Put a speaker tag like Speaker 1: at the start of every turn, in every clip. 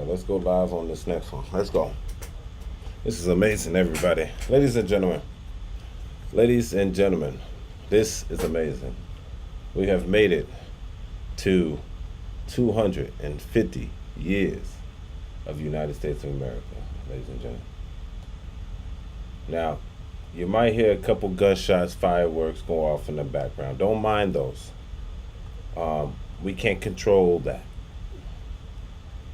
Speaker 1: right, let's go live on this next one. Let's go. This is amazing, everybody. Ladies and gentlemen, this is amazing. We have made it to 250 years of United States of America, ladies and gentlemen. Now, you might hear a couple gunshots, fireworks go off in the background. Don't mind those. We can't control that.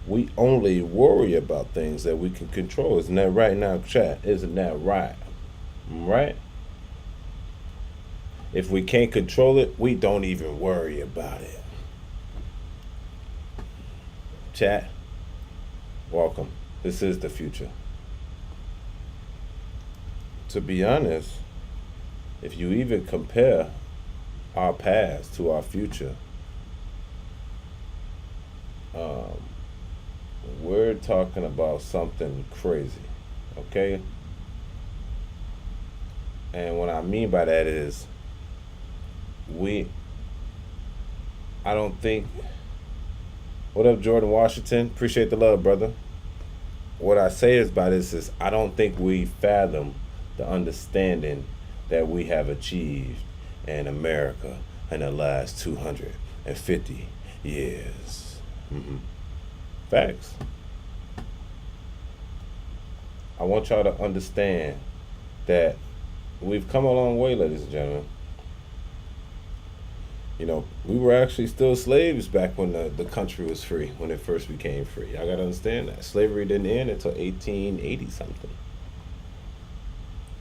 Speaker 1: We only worry about things that we can control. Isn't that right now, chat? Isn't that right? Right? If we can't control it, we don't even worry about it. Chat, welcome. This is the future. To be honest, if you even compare our past to our future, we're talking about something crazy, okay? And what I mean by that is, I don't think, what up, Jordan Washington? Appreciate the love, brother. What I say is by this is, I don't think we fathom the understanding that we have achieved in America in the last 250 years. Facts. I want y'all to understand that we've come a long way, ladies and gentlemen. You know, we were actually still slaves back when the country was free, when it first became free. I gotta understand that. Slavery didn't end until 1880 something.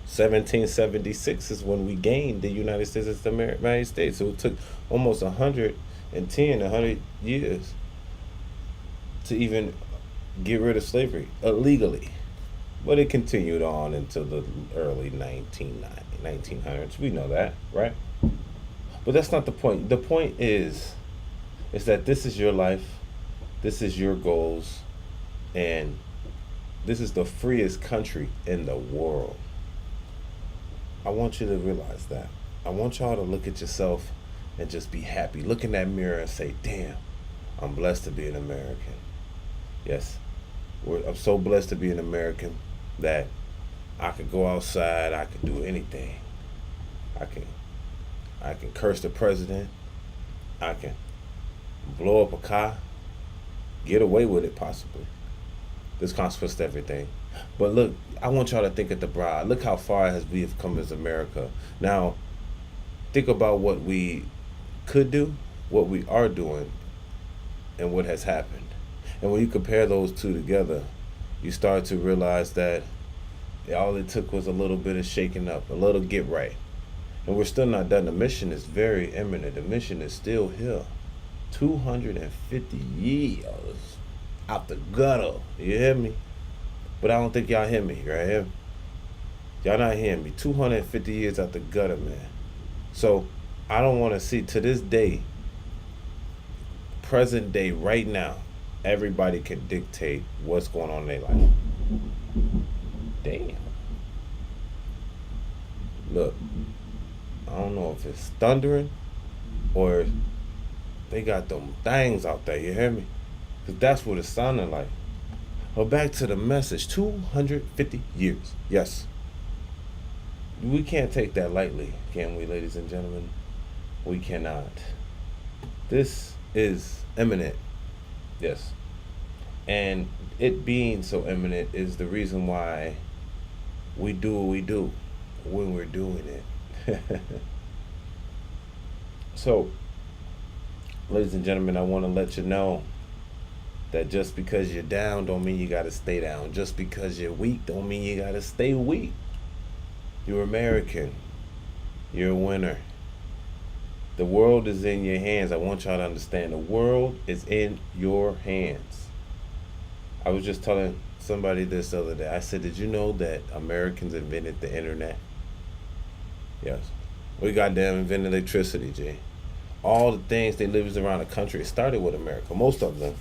Speaker 1: 1776 is when we gained the United States of the United States. So it took almost 100 years to even get rid of slavery illegally. But it continued on until the early 1900s. We know that, right? But that's not the point. The point is that this is your life, this is your goals, and this is the freest country in the world. I want you to realize that. I want y'all to look at yourself and just be happy. Look in that mirror and say, damn, I'm blessed to be an American. Yes, I'm so blessed to be an American that I could go outside, I could do anything. I can curse the president, I can blow up a car, get away with it possibly. There's consequence to everything. But look, I want y'all to think at the broad. Look how far we have come as America. Now, think about what we could do, what we are doing, and what has happened. And when you compare those two together, you start to realize that all it took was a little bit of shaking up, a little get right. And we're still not done. The mission is very imminent. The mission is still here. 250 years out the gutter. You hear me? But I don't think y'all hear me right here. Y'all not hearing me. 250 years out the gutter, man. So I don't want to see, to this day, present day, right now, everybody can dictate what's going on in their life. Damn. Look, I don't know if it's thundering or they got them things out there, you hear me? Because that's what it's sounding like. But back to the message, 250 years, yes. We can't take that lightly, can we, ladies and gentlemen? We cannot. This is imminent, yes. And it being so imminent is the reason why we do what we do when we're doing it. So, ladies and gentlemen, I want to let you know that just because you're down don't mean you got to stay down. Just because you're weak don't mean you got to stay weak. You're American. You're a winner. The world is in your hands. I want y'all to understand. The world is in your hands. I was just telling somebody this the other day. I said, did you know that Americans invented the internet? Yes. We goddamn invented electricity, G. All the things they live around the country, it started with America. Most of them.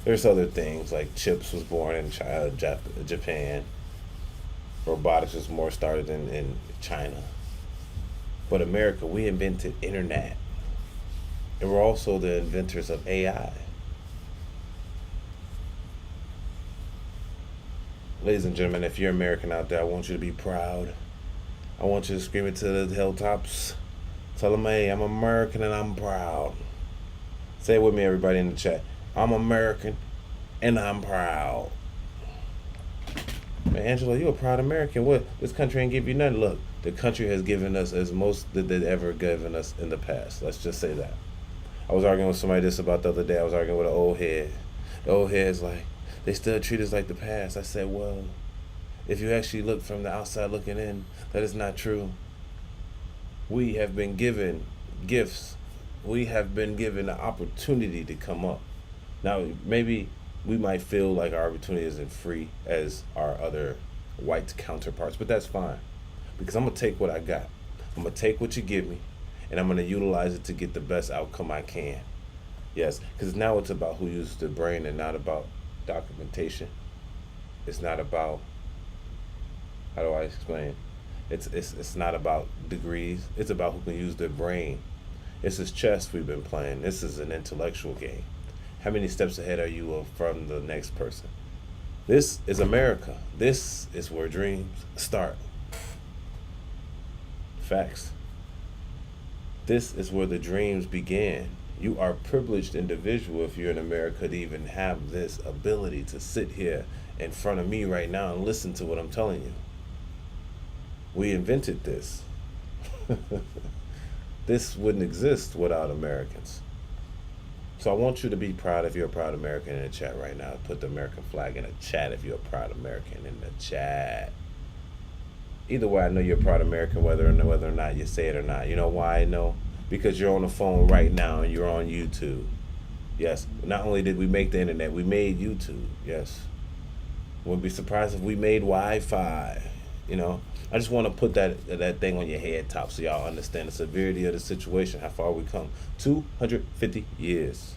Speaker 1: There's other things, like chips was born in Japan. Robotics was more started in China. But America, we invented internet. And we're also the inventors of AI. Ladies and gentlemen, if you're American out there, I want you to be proud. I want you to scream it to the hilltops. Tell them, hey, I'm American and I'm proud. Say it with me, everybody in the chat. I'm American and I'm proud. Man, Angela, you a proud American. What? This country ain't give you nothing. Look, the country has given us as most that they've ever given us in the past. Let's just say that. I was arguing with somebody this about the other day. I was arguing with an old head. The old head's like, they still treat us like the past. I said, well, if you actually look from the outside looking in, that is not true. We have been given gifts. We have been given the opportunity to come up. Now, maybe we might feel like our opportunity isn't free as our other white counterparts, but that's fine. Because I'm going to take what I got. I'm going to take what you give me, and I'm going to utilize it to get the best outcome I can. Yes, because now it's about who uses the brain and not about documentation. It's not about, how do I explain? It's not about degrees. It's about who can use their brain. This is chess we've been playing. This is an intellectual game. How many steps ahead are you from the next person? This is America. This is where dreams start. Facts. This is where the dreams began. You are a privileged individual if you're in America to even have this ability to sit here in front of me right now and listen to what I'm telling you. We invented this. This wouldn't exist without Americans. So I want you to be proud if you're a proud American in the chat right now. Put the American flag in the chat if you're a proud American in the chat. Either way, I know you're a proud American whether or not you say it or not. You know why I know? Because you're on the phone right now and you're on YouTube. Yes, not only did we make the internet, we made YouTube. Yes. Wouldn't be surprised if we made Wi-Fi. You know, I just want to put that thing on your head top so y'all understand the severity of the situation, how far we come. 250 years.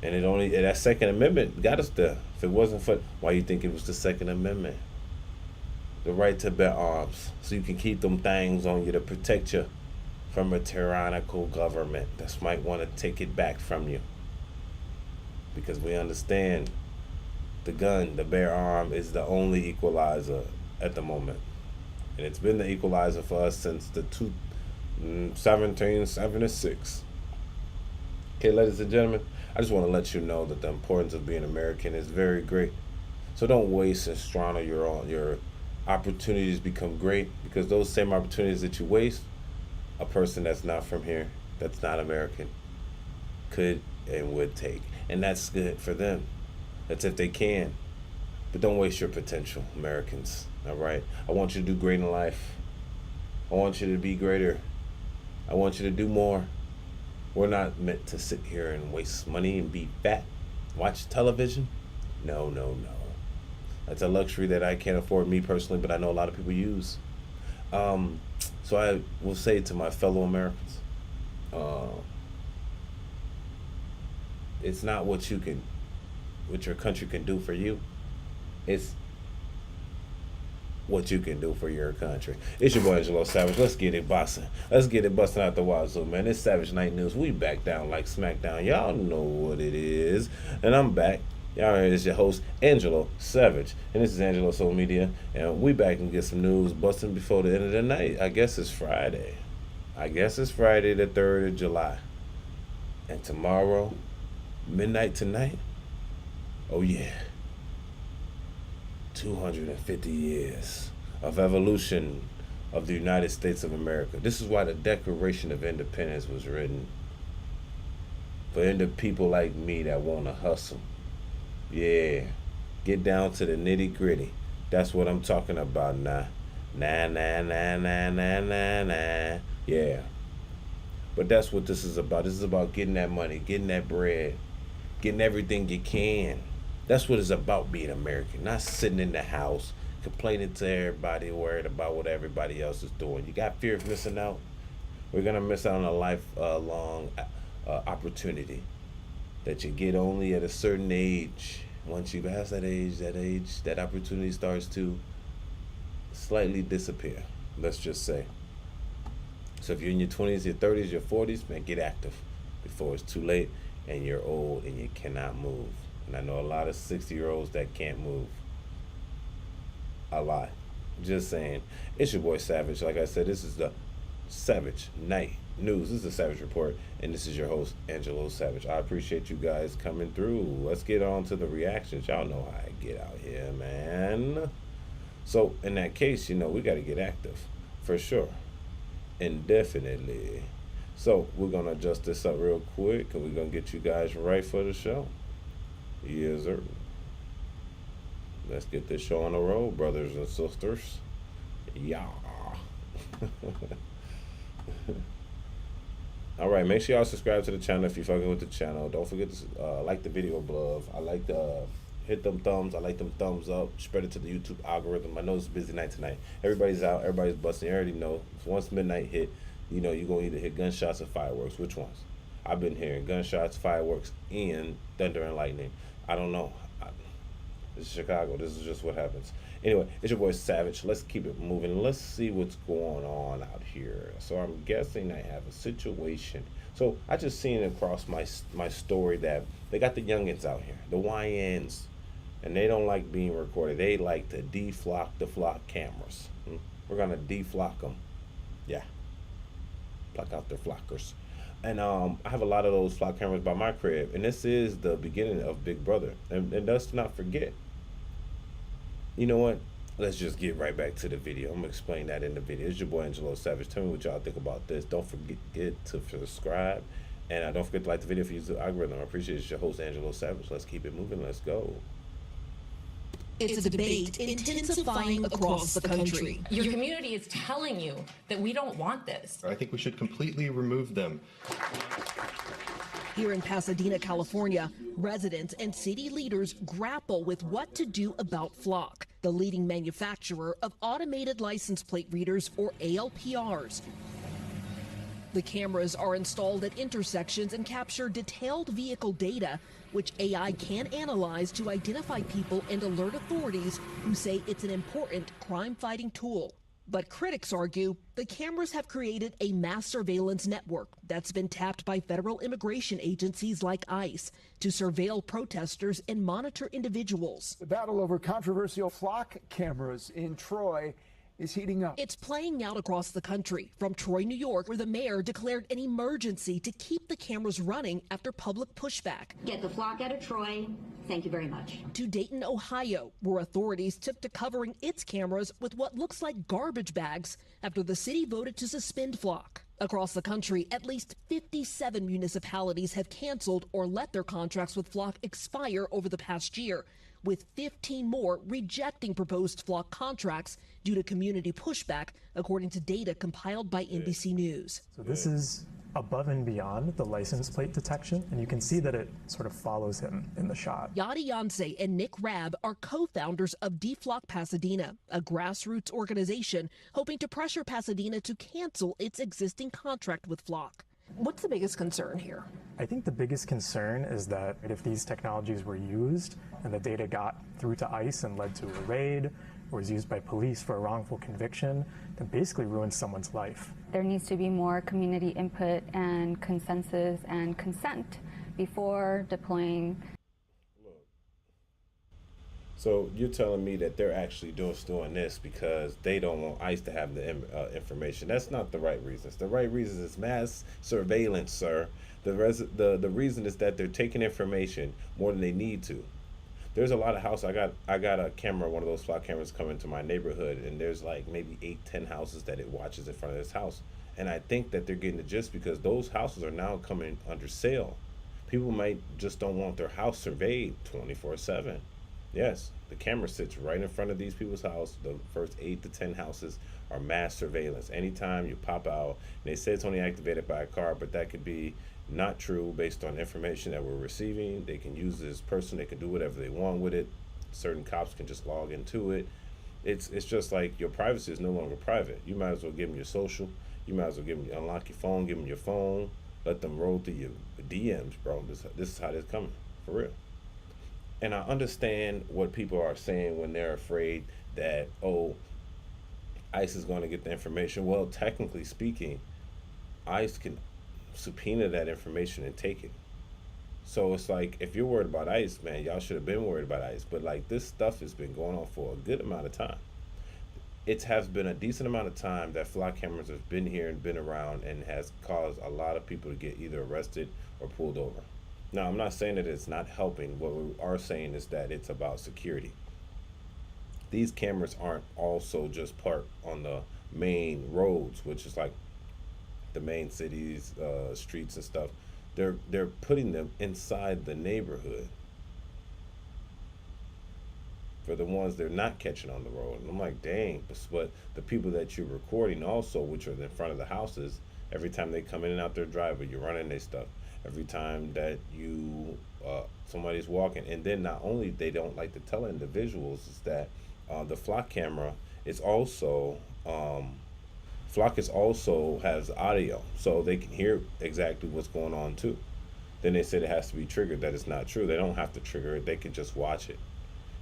Speaker 1: And that Second Amendment got us there. If it wasn't for, why you think it was the Second Amendment? The right to bear arms, so you can keep them things on you to protect you from a tyrannical government that might want to take it back from you. Because we understand the gun, the bare arm, is the only equalizer at the moment. And it's been the equalizer for us since the 1776. Okay, ladies and gentlemen, I just want to let you know that the importance of being American is very great. So don't waste and straddle your opportunities become great, because those same opportunities that you waste, a person that's not from here, that's not American, could and would take. And that's good for them. That's if they can. But don't waste your potential, Americans. All right? I want you to do great in life. I want you to be greater. I want you to do more. We're not meant to sit here and waste money and be fat. Watch television. No. That's a luxury that I can't afford, me personally, but I know a lot of people use. So I will say to my fellow Americans, it's not what your country can do for you. It's what you can do for your country. It's your boy Angelo Savage. Let's get it busting. Let's get it busting out the wazoo, man. It's Savage Night News. We back down like SmackDown. Y'all know what it is. And I'm back. Y'all heard it's your host, Angelo Savage. And this is Angelo Soul Media. And we back and get some news busting before the end of the night. I guess it's Friday. The 3rd of July. And tomorrow, midnight tonight, oh yeah, 250 years of evolution of the United States of America. This is why the Declaration of Independence was written. For people like me that want to hustle. Yeah, get down to the nitty gritty. That's what I'm talking about now. Nah. Yeah. But that's what this is about. This is about getting that money, getting that bread, getting everything you can. That's what it's about, being American. Not sitting in the house, complaining to everybody, worried about what everybody else is doing. You got fear of missing out? We're going to miss out on a lifelong opportunity that you get only at a certain age. Once you pass that age, that opportunity starts to slightly disappear, let's just say. So if you're in your 20s, your 30s, your 40s, man, get active before it's too late and you're old and you cannot move. And I know a lot of 60-year-olds that can't move. a lot. Just saying. It's your boy Savage. Like I said, this is the Savage Night News. This is the Savage Report, and this is your host, Angelo Savage. I appreciate you guys coming through. Let's get on to the reactions. Y'all know how I get out here, man. So, in that case, we got to get active. For sure. Indefinitely. So, we're going to adjust this up real quick, and we're going to get you guys right for the show. Yes, sir. Let's get this show on the road, brothers and sisters. Yeah. All right, make sure y'all subscribe to the channel if you're fucking with the channel. Don't forget to like the video above. I like to hit them thumbs. I like them thumbs up. Spread it to the YouTube algorithm. I know it's a busy night tonight. Everybody's out. Everybody's busting. You already know. Once midnight hit, you're going to either hit gunshots or fireworks. Which ones? I've been hearing gunshots, fireworks, and thunder and lightning. I don't know. This is Chicago. This is just what happens. Anyway, it's your boy Savage. Let's keep it moving. Let's see what's going on out here. So I'm guessing I have a situation. So I just seen across my story that they got the youngins out here, the YNs, and they don't like being recorded. They like to deflock the flock cameras. We're gonna deflock them. Yeah, pluck out their flockers. And I have a lot of those flock cameras by my crib, and this is the beginning of Big Brother. And let's not forget. You know what? Let's just get right back to the video. I'm gonna explain that in the video. It's your boy Angelo Savage. Tell me what y'all think about this. Don't forget to subscribe, and don't forget to like the video if you use the algorithm. I appreciate it. It's your host Angelo Savage. Let's keep it moving. Let's go.
Speaker 2: It's a debate intensifying across the country.
Speaker 3: Your community is telling you that we don't want this.
Speaker 4: I think we should completely remove them.
Speaker 2: Here in Pasadena, California, residents and city leaders grapple with what to do about Flock, the leading manufacturer of automated license plate readers, or ALPRs. The cameras are installed at intersections and capture detailed vehicle data, which AI can analyze to identify people and alert authorities who say it's an important crime-fighting tool. But critics argue the cameras have created a mass surveillance network that's been tapped by federal immigration agencies like ICE to surveil protesters and monitor individuals.
Speaker 5: The battle over controversial Flock cameras in Troy is heating up.
Speaker 2: It's playing out across the country, from Troy, New York, where the mayor declared an emergency to keep the cameras running after public pushback.
Speaker 6: Get the Flock out of Troy. Thank you very much.
Speaker 2: To Dayton, Ohio, where authorities took to covering its cameras with what looks like garbage bags after the city voted to suspend Flock. Across the country, at least 57 municipalities have canceled or let their contracts with Flock expire over the past year, with 15 more rejecting proposed Flock contracts due to community pushback, according to data compiled by NBC News.
Speaker 7: So this is above and beyond the license plate detection, and you can see that it sort of follows him in the shot.
Speaker 2: Yadi Yancey and Nick Rabb are co-founders of Deflock Pasadena, a grassroots organization hoping to pressure Pasadena to cancel its existing contract with Flock. What's the biggest concern here?
Speaker 7: I think the biggest concern is that if these technologies were used and the data got through to ICE and led to a raid, or was used by police for a wrongful conviction, then basically ruins someone's life.
Speaker 8: There needs to be more community input and consensus and consent before deploying.
Speaker 1: So you're telling me that they're actually doing this because they don't want ICE to have the information. That's not the right reasons. The right reason is mass surveillance, sir. The reason is that they're taking information more than they need to. There's a lot of houses. I got a camera, one of those Flock cameras, coming to my neighborhood, and there's like maybe 8-10 houses that it watches in front of this house. And I think that they're getting the gist because those houses are now coming under sale. People might just don't want their house surveyed 24/7. Yes, the camera sits right in front of these people's house. The first 8 to 10 houses are mass surveillance. Anytime you pop out, and they say it's only activated by a car, but that could be not true based on information that we're receiving. They can use this person. They can do whatever they want with it. Certain cops can just log into it. It's just like your privacy is no longer private. You might as well give them your social. You might as well give them, unlock your phone, give them your phone, let them roll through your DMs, bro. This is how this coming, for real. And I understand what people are saying when they're afraid that, oh, ICE is going to get the information. Well, technically speaking, ICE can subpoena that information and take it. So it's like, if you're worried about ICE, man, y'all should have been worried about ICE. But like, this stuff has been going on for a good amount of time. it has been a decent amount of time that flock cameras have been here and been around and has caused a lot of people to get either arrested or pulled over. Now, I'm not saying that it's not helping. What we are saying is that it's about security. These cameras aren't also just parked on the main roads, which is like the main cities, streets and stuff. They're putting them inside the neighborhood for the ones they're not catching on the road. And I'm like, dang, but the people that you're recording also, which are in front of the houses, every time they come in and out their driveway, you're running their stuff. Every time that you somebody's walking, and then not only they don't like to tell individuals is that the flock camera is also flock is also has audio, so they can hear exactly what's going on too. Then they said it has to be triggered. That is not true. They don't have to trigger it. They can just watch it.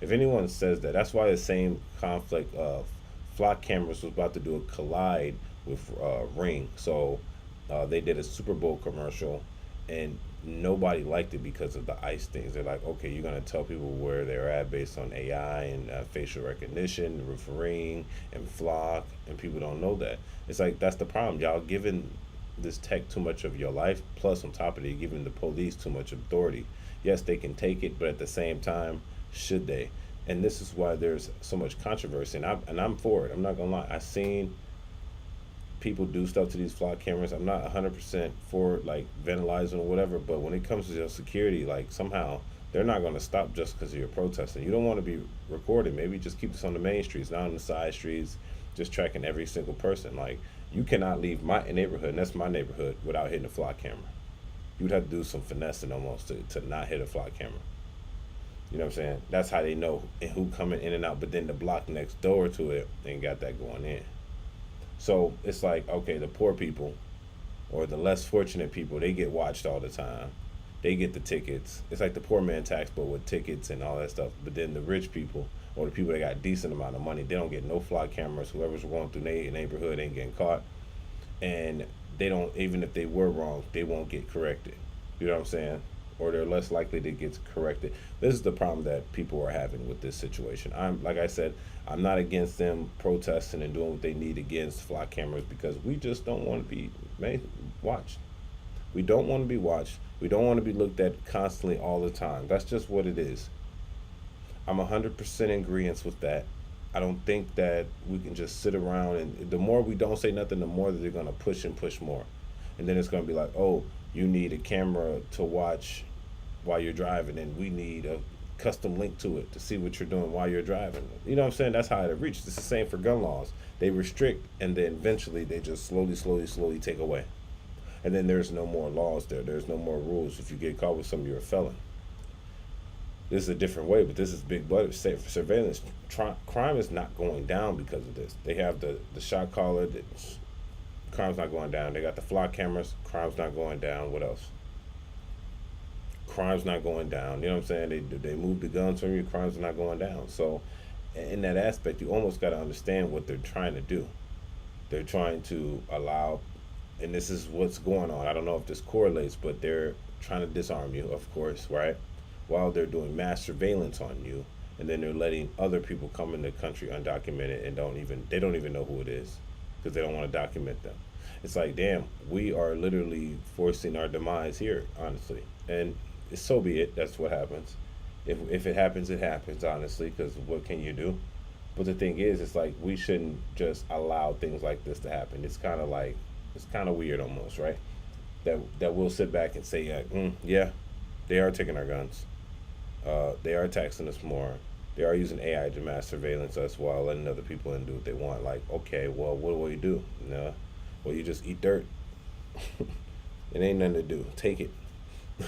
Speaker 1: If anyone says that, that's why the same conflict of flock cameras was about to do a collide with Ring. So they did a Super Bowl commercial, and nobody liked it because of the ICE things. They're like, okay, you're gonna tell people where they're at based on AI and facial recognition, with Ring and flock, and people don't know that. It's like, that's the problem. Y'all giving this tech too much of your life, plus on top of it, you're giving the police too much authority. Yes, they can take it, but at the same time, should they? And this is why there's so much controversy, and I'm for it. I'm not gonna lie. I've seen people do stuff to these flock cameras. I'm not 100% for like vandalizing or whatever, but when it comes to your security, like somehow they're not going to stop just because you're protesting. You don't want to be recorded. Maybe just keep this on the main streets, not on the side streets, just tracking every single person. Like, you cannot leave my neighborhood, and that's my neighborhood, without hitting a flock camera. You'd have to do some finessing almost to not hit a flock camera. You know what I'm saying? That's how they know who coming in and out, but then the block next door to it ain't got that going in. So it's like, okay, the poor people or the less fortunate people, they get watched all the time. They get the tickets. It's like the poor man tax, but with tickets and all that stuff. But then the rich people or the people that got decent amount of money, they don't get no flock cameras. Whoever's going through their neighborhood ain't getting caught. And they don't, even if they were wrong, they won't get corrected. You know what I'm saying? Or they're less likely to get corrected. This is the problem that people are having with this situation. Like I said, I'm not against them protesting and doing what they need against flock cameras, because we just don't want to be watched. We don't want to be watched. We don't want to be looked at constantly all the time. That's just what it is. I'm 100% in agreement with that. I don't think that we can just sit around, and the more we don't say nothing, the more that they're going to push and push more. And then it's going to be like, oh, you need a camera to watch while you're driving, and we need a custom link to it to see what you're doing while you're driving. You know what I'm saying? That's how it reaches. It's the same for gun laws. They restrict, and then eventually they just slowly take away. And then there's no more laws there. There's no more rules. If you get caught with something, you're a felon. This is a different way, but this is big brother surveillance. Crime is not going down because of this. They have the shot caller. Crime's not going down. They got the flock cameras. Crime's not going down. What else? Crime's not going down. You know what I'm saying? They move the guns from you. Crime's not going down. So in that aspect, you almost got to understand what they're trying to do. They're trying to allow, and this is what's going on. I don't know if this correlates, but they're trying to disarm you, of course, right? While they're doing mass surveillance on you, and then they're letting other people come in the country undocumented and they don't even know who it is, because they don't want to document them. It's like, damn, we are literally forcing our demise here, honestly. And so be it. That's what happens. If it happens, it happens, honestly, because what can you do? But the thing is, it's like, we shouldn't just allow things like this to happen. It's kind of weird almost, right? That we'll sit back and say, yeah, they are taking our guns. They are taxing us more. They are using AI to mass surveillance us while letting other people in do what they want. Like, okay, well, what will you do? No, well, you just eat dirt. It ain't nothing to do. Take it.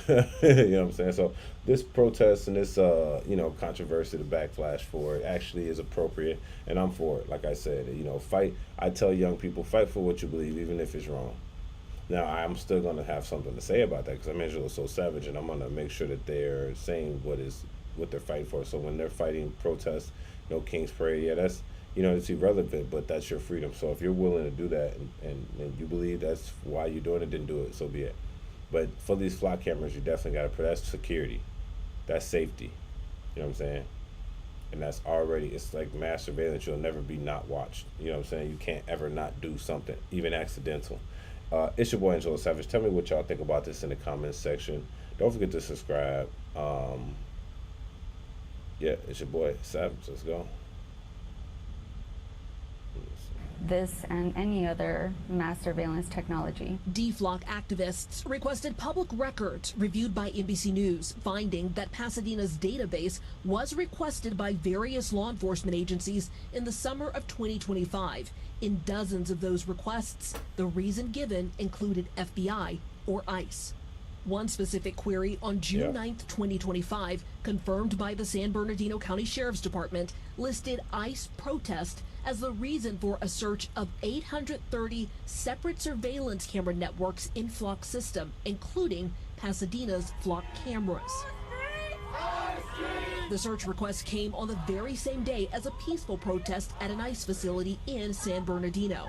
Speaker 1: You know what I'm saying? So this protest and this controversy, the backlash for it actually is appropriate, and I'm for it. Like I said, fight. I tell young people, fight for what you believe, even if it's wrong. Now, I'm still going to have something to say about that, because Angela is so savage, and I'm going to make sure that they're saying what they're fighting for. So when they're fighting protests, no King's Parade, yeah, that's, it's irrelevant, but that's your freedom. So if you're willing to do that and you believe that's why you're doing it, then do it. So be it. But for these flock cameras, you definitely got to put, that's security. That's safety. You know what I'm saying? And that's already, it's like mass surveillance. You'll never be not watched. You know what I'm saying? You can't ever not do something, even accidental. It's your boy Angelo Savage. Tell me what y'all think about this in the comments section. Don't forget to subscribe. Yeah, it's your boy Savage. Let's go.
Speaker 8: This and any other mass surveillance technology.
Speaker 2: DFLOC activists requested public records reviewed by NBC News, finding that Pasadena's database was requested by various law enforcement agencies in the summer of 2025. In dozens of those requests, the reason given included FBI or ICE. One specific query on June 9th, 2025, confirmed by the San Bernardino County Sheriff's Department, listed ICE protest as the reason for a search of 830 separate surveillance camera networks in FLOC's system, including Pasadena's FLOC cameras. The search request came on the very same day as a peaceful protest at an ICE facility in San Bernardino.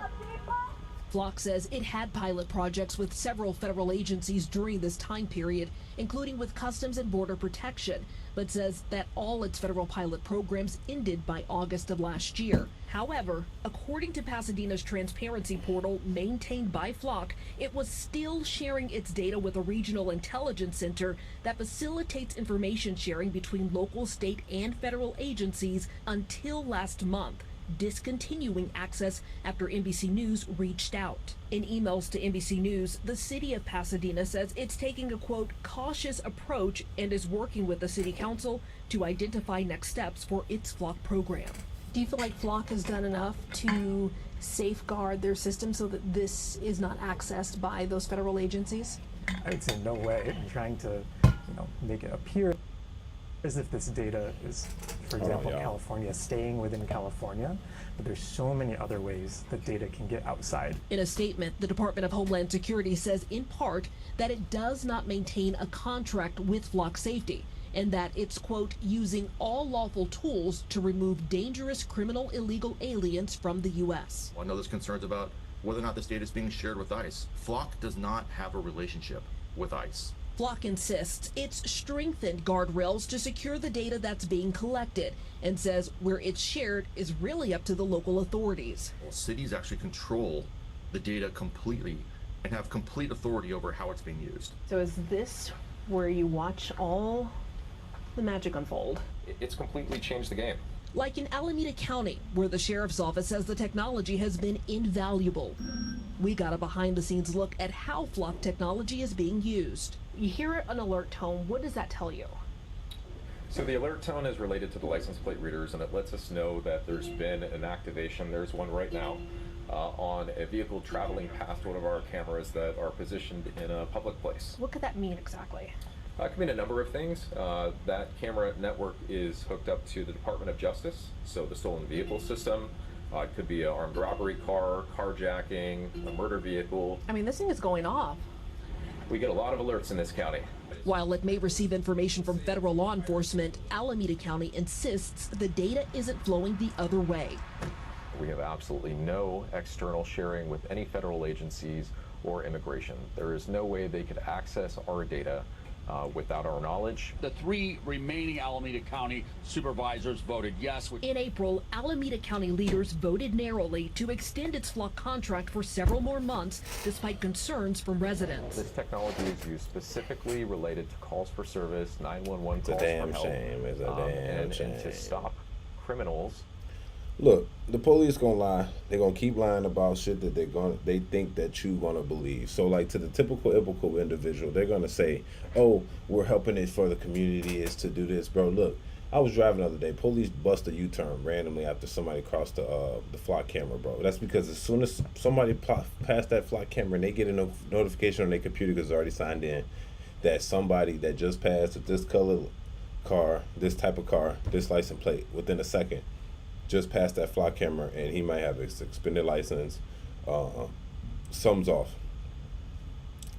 Speaker 2: FLOC says it had pilot projects with several federal agencies during this time period, including with Customs and Border Protection, but says that all its federal pilot programs ended by August of last year. However, according to Pasadena's transparency portal maintained by FLOC, it was still sharing its data with a regional intelligence center that facilitates information sharing between local, state, and federal agencies until last month, discontinuing access after NBC News reached out. In emails to NBC News, the city of Pasadena says it's taking a, quote, cautious approach and is working with the city council to identify next steps for its FLOC program. Do you feel like FLOC has done enough to safeguard their system so that this is not accessed by those federal agencies?
Speaker 7: I would say no way. I'm trying to, make it appear as if this data is, for example, California, staying within California, but there's so many other ways that data can get outside.
Speaker 2: In a statement, the Department of Homeland Security says in part that it does not maintain a contract with FLOC Safety, and that it's, quote, using all lawful tools to remove dangerous criminal illegal aliens from the U.S.
Speaker 9: I know there's concerns about whether or not this data is being shared with ICE. FLOC does not have a relationship with ICE.
Speaker 2: FLOC insists it's strengthened guardrails to secure the data that's being collected and says where it's shared is really up to the local authorities.
Speaker 9: Well, cities actually control the data completely and have complete authority over how it's being used.
Speaker 10: So is this where you watch all the magic unfold?
Speaker 11: It's completely changed the game.
Speaker 2: Like in Alameda County, where the sheriff's office says the technology has been invaluable. We got a behind-the-scenes look at how FLOC technology is being used.
Speaker 10: You hear an alert tone. What does that tell you?
Speaker 11: So the alert tone is related to the license plate readers, and it lets us know that there's been an activation. There's one right now on a vehicle traveling past one of our cameras that are positioned in a public place.
Speaker 10: What could that mean exactly?
Speaker 11: It could mean a number of things. That camera network is hooked up to the Department of Justice, so the stolen vehicle system. It could be an armed robbery car, carjacking, a murder vehicle.
Speaker 10: I mean, this thing is going off.
Speaker 11: We get a lot of alerts in this county.
Speaker 2: While it may receive information from federal law enforcement, Alameda County insists the data isn't flowing the other way.
Speaker 12: We have absolutely no external sharing with any federal agencies or immigration. There is no way they could access our data without our knowledge.
Speaker 13: The 3 remaining Alameda County supervisors voted yes.
Speaker 2: In April, Alameda County leaders voted narrowly to extend its FLOC contract for several more months, despite concerns from residents.
Speaker 12: This technology is used specifically related to calls for service, 911 calls for help.
Speaker 1: It's a damn shame. It's a damn shame.
Speaker 12: And to stop criminals.
Speaker 1: Look, the police gonna lie. They're gonna keep lying about shit that they think that you gonna believe. So like to the typical individual, they're gonna say, "Oh, we're helping it for the community is to do this, bro." Look, I was driving the other day. Police bust a U-turn randomly after somebody crossed the FLOC camera, bro. That's because as soon as somebody passed that FLOC camera and they get a notification on their computer because it's already signed in that somebody that just passed with this color car, this type of car, this license plate within a second. Just passed that FLOC camera and he might have a suspended license, sums off,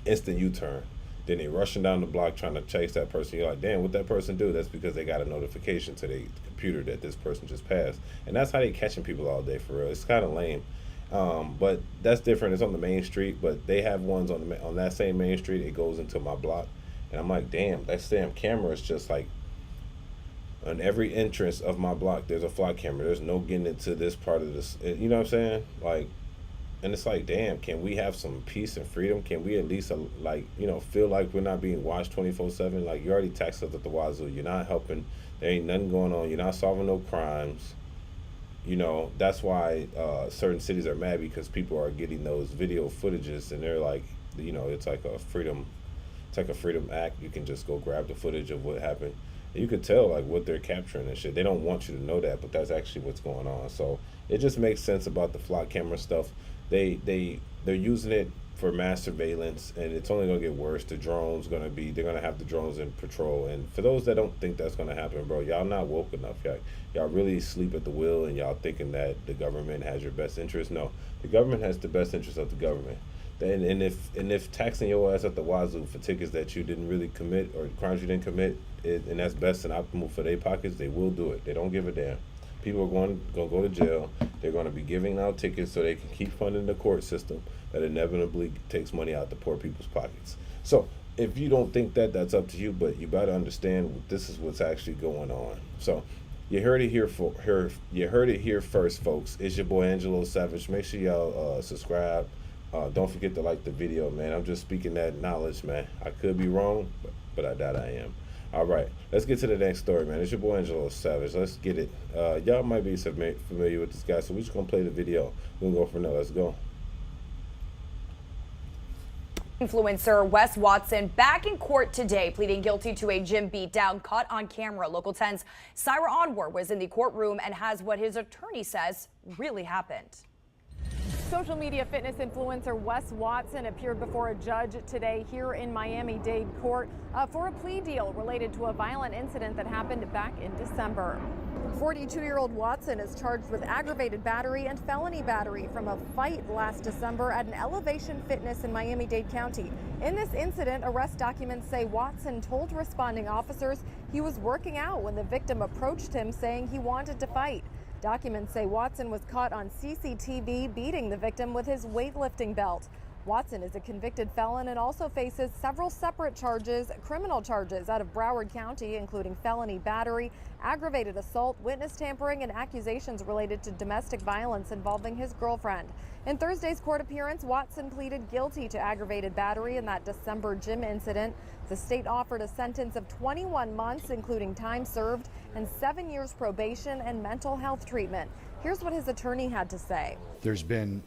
Speaker 1: instant U-turn. Then they rushing down the block trying to chase that person. You're like, damn, what that person do? That's because they got a notification to their computer that this person just passed. And that's how they catching people all day, for real. It's kind of lame. But that's different. It's on the main street, but they have ones on that same main street. It goes into my block. And I'm like, damn, that damn camera is just like On every entrance of my block, there's a flock camera. There's no getting into this part of this. You know what I'm saying? Like, and it's like, damn, can we have some peace and freedom? Can we at least, like, you know, feel like we're not being watched 24/7? Like, you already taxed us at the wazoo. You're not helping. There ain't nothing going on. You're not solving no crimes. You know, that's why certain cities are mad, because people are getting those video footages, and they're like, you know, it's like a freedom act. You can just go grab the footage of what happened. You could tell like what they're capturing and shit. They don't want you to know that, but that's actually what's going on. So it just makes sense about the flock camera stuff. They're using it for mass surveillance, and it's only gonna get worse. They're gonna have the drones in patrol. And for those that don't think that's gonna happen, bro, y'all not woke enough. Y'all really sleep at the wheel, and y'all thinking that the government has your best interest. No, the government has the best interest of the government. And if taxing your ass at the wazoo for tickets that you didn't really commit, or crimes you didn't commit, and that's best and optimal for their pockets, they will do it. They don't give a damn. People are going to go to jail. They're going to be giving out tickets so they can keep funding the court system that inevitably takes money out the poor people's pockets. So if you don't think that, that's up to you, but you better understand this is what's actually going on. So you heard it here first, folks. It's your boy Angelo Savage. Make sure y'all subscribe. Don't forget to like the video, man. I'm just speaking that knowledge, man. I could be wrong, but I doubt I am. All right, let's get to the next story, man. It's your boy Angelo Savage. Let's get it. Y'all might be familiar with this guy, so we're just going to play the video. We're going to go from there. Let's go.
Speaker 14: Influencer Wes Watson back in court today, pleading guilty to a gym beatdown caught on camera. Local 10's Syra Onwar was in the courtroom and has what his attorney says really happened.
Speaker 15: Social media fitness influencer Wes Watson appeared before a judge today here in Miami-Dade court for a plea deal related to a violent incident that happened back in December. 42-year-old Watson is charged with aggravated battery and felony battery from a fight last December at an Elevation Fitness in Miami-Dade County. In this incident, arrest documents say Watson told responding officers he was working out when the victim approached him saying he wanted to fight. Documents say Watson was caught on CCTV beating the victim with his weightlifting belt. Watson is a convicted felon and also faces several separate criminal charges out of Broward County, including felony battery, aggravated assault, witness tampering, and accusations related to domestic violence involving his girlfriend. In Thursday's court appearance, Watson pleaded guilty to aggravated battery in that December gym incident. The state offered a sentence of 21 months, including time served, and 7 years probation and mental health treatment. Here's what his attorney had to say.
Speaker 16: There's been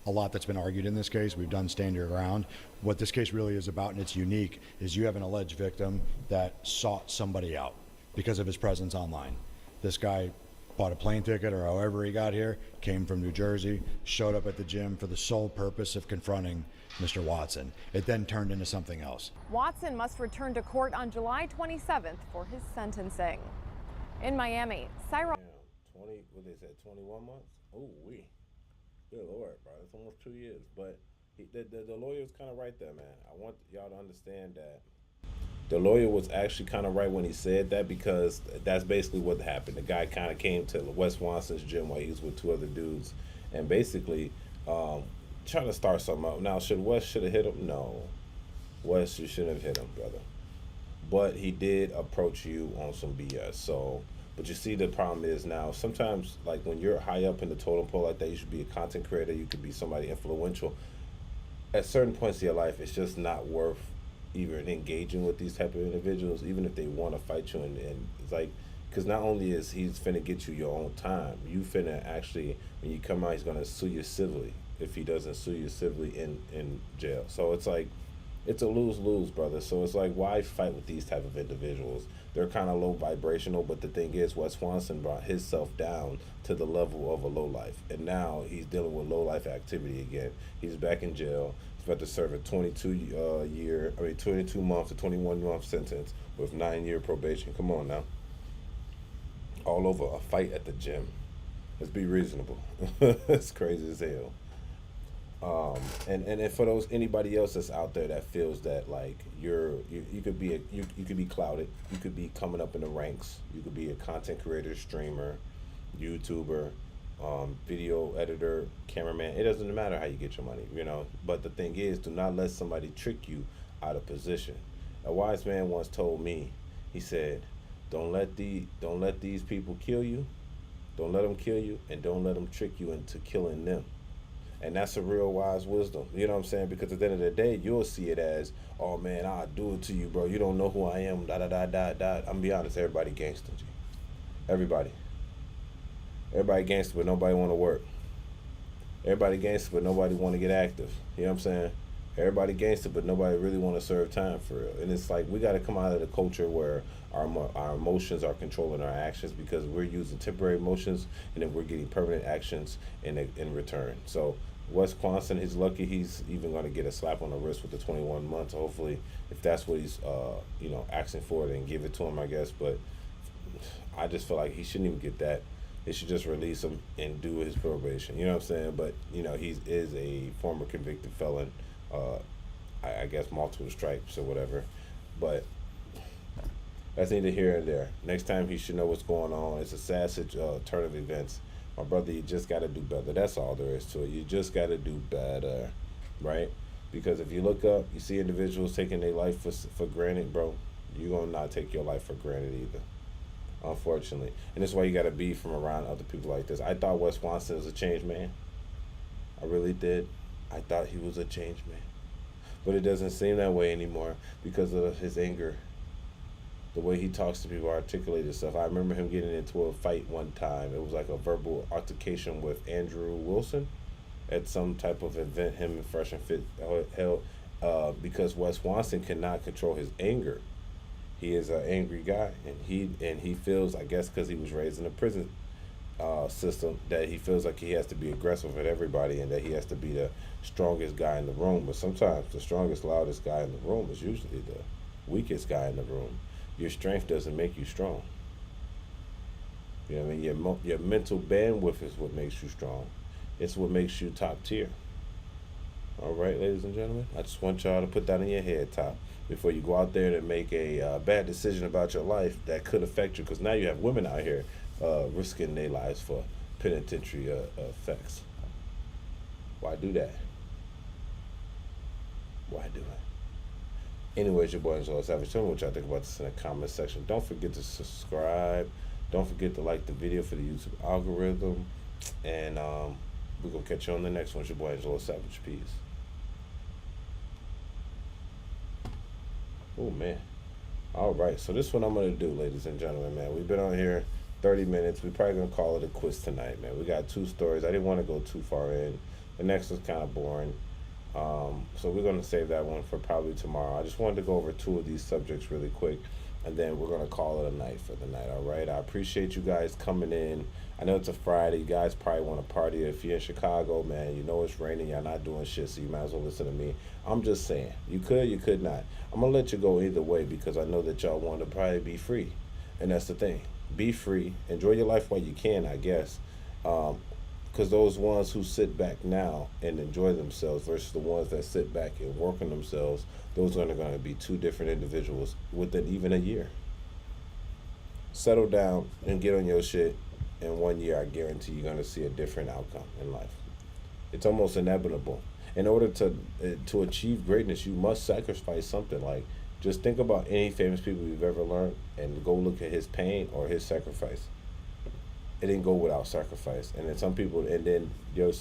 Speaker 16: a lot that's been argued in this case. We've done stand your ground. What this case really is about, and it's unique, is you have an alleged victim that sought somebody out because of his presence online. This guy bought a plane ticket, or however he got here, came from New Jersey, showed up at the gym for the sole purpose of confronting Mr. Watson. It then turned into something else.
Speaker 15: Watson must return to court on July 27th for his sentencing. In Miami, Syra.
Speaker 1: 21 months? Oh, good Lord, bro. It's almost 2 years. But the lawyer's kind of right there, man. I want y'all to understand that the lawyer was actually kind of right when he said that, because that's basically what happened. The guy kind of came to Wes Watson's gym while he was with two other dudes, and basically trying to start something up. Now, should Wes have hit him? No. Wes, you shouldn't have hit him, brother. But he did approach you on some BS. So, but you see, the problem is now, sometimes, like, when you're high up in the totem pole like that, you should be a content creator, you could be somebody influential. At certain points in your life, it's just not worth even engaging with these type of individuals, even if they want to fight you. And it's like, because not only is he's finna get you your own time, you finna actually, when you come out, he's gonna sue you civilly if he doesn't sue you civilly in jail. So it's like, it's a lose-lose, brother. So it's like, why fight with these type of individuals? They're kind of low vibrational, but the thing is, Wes Watson brought himself down to the level of a low life, and now he's dealing with low life activity again. He's back in jail. He's about to serve a 22 month to 21 month sentence with 9-year probation. Come on now. All over a fight at the gym. Let's be reasonable. It's crazy as hell. And for those anybody else that's out there that feels that like you could be clouded, you could be coming up in the ranks, you could be a content creator, streamer, YouTuber, video editor, cameraman. It doesn't matter how you get your money, you know. But the thing is, do not let somebody trick you out of position. A wise man once told me, he said, Don't let these people kill you. Don't let them kill you, and don't let them trick you into killing them. And that's a real wise wisdom. You know what I'm saying? Because at the end of the day, you'll see it as, oh man, I'll do it to you, bro. You don't know who I am. Da da da da da. I'm gonna be honest, everybody gangster. G. Everybody gangster, but nobody want to work. Everybody gangster, but nobody want to get active. You know what I'm saying? Everybody gangster, but nobody really want to serve time for real. And it's like we got to come out of the culture where our emotions are controlling our actions, because we're using temporary emotions and then we're getting permanent actions in return. So Wes Quanson, he's lucky he's even going to get a slap on the wrist with the 21 months. Hopefully, if that's what he's asking for, then give it to him, I guess. But I just feel like he shouldn't even get that. They should just release him and do his probation. You know what I'm saying? But he is a former convicted felon. I guess multiple stripes or whatever. But that's neither here nor there. Next time he should know what's going on. It's a sad turn of events. My brother, you just got to do better. That's all there is to it. You just got to do better, right? Because if you look up, you see individuals taking their life for granted, bro. You're going to not take your life for granted either, unfortunately. And that's why you got to be from around other people like this. I thought Wes Quanson was a changed man. I really did. I thought he was a changed man. But it doesn't seem that way anymore because of his anger. The way he talks to people, articulated stuff. I remember him getting into a fight one time. It was like a verbal altercation with Andrew Wilson at some type of event him and Fresh and Fit held because Wes Quanson cannot control his anger. He is an angry guy, and he feels, I guess because he was raised in a prison system, that he feels like he has to be aggressive at everybody and that he has to be the strongest guy in the room. But sometimes the strongest, loudest guy in the room is usually the weakest guy in the room. Your strength doesn't make you strong. You know what I mean? Your mental bandwidth is what makes you strong. It's what makes you top tier. All right, ladies and gentlemen, I just want y'all to put that in your head top before you go out there and make a bad decision about your life that could affect you, because now you have women out here risking their lives for penitentiary effects. Why do that? Why do it? Anyways, your boy Angelo Savage. Tell me what y'all think about this in the comment section. Don't forget to subscribe. Don't forget to like the video for the YouTube algorithm. And we're going to catch you on the next one. It's your boy Angelo Savage. Peace. Oh, man. All right. So this one I'm going to do, ladies and gentlemen, man. We've been on here 30 minutes. We're probably going to call it a quiz tonight, man. We got 2 stories. I didn't want to go too far in. The next one's kind of boring. So we're going to save that one for probably tomorrow. I just wanted to go over 2 of these subjects really quick, and then we're going to call it a night for the night, all right? I appreciate you guys coming in. I know it's a Friday. You guys probably want to party. If you're in Chicago, man, you know it's raining. Y'all not doing shit, so you might as well listen to me. I'm just saying. You could not. I'm going to let you go either way because I know that y'all want to probably be free, and that's the thing. Be free. Enjoy your life while you can, I guess. Because those ones who sit back now and enjoy themselves versus the ones that sit back and work on themselves, those are going to be 2 different individuals within even a year. Settle down and get on your shit. In 1 year, I guarantee you're going to see a different outcome in life. It's almost inevitable. In order to achieve greatness, you must sacrifice something. Like, just think about any famous people you've ever learned and go look at his pain or his sacrifice. It didn't go without sacrifice. And then some people, and then your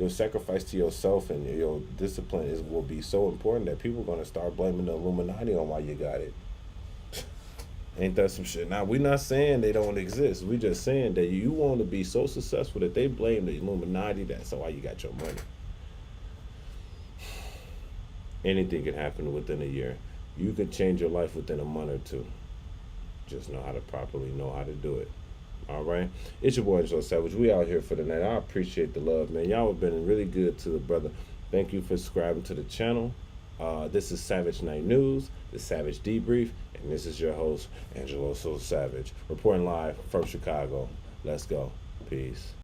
Speaker 1: sacrifice to yourself and your discipline will be so important that people are going to start blaming the Illuminati on why you got it. Ain't that some shit? Now, we're not saying they don't exist. We're just saying that you want to be so successful that they blame the Illuminati. That's why you got your money. Anything can happen within a year. You could change your life within a month or 2. Just know how to properly know how to do it. All right, it's your boy Angelo Savage. We out here for the night. I appreciate the love, man. Y'all have been really good to the brother. Thank you for subscribing to the channel. This is Savage Night News, the Savage Debrief, and this is your host Angelo Savage, reporting live from Chicago. Let's go. Peace.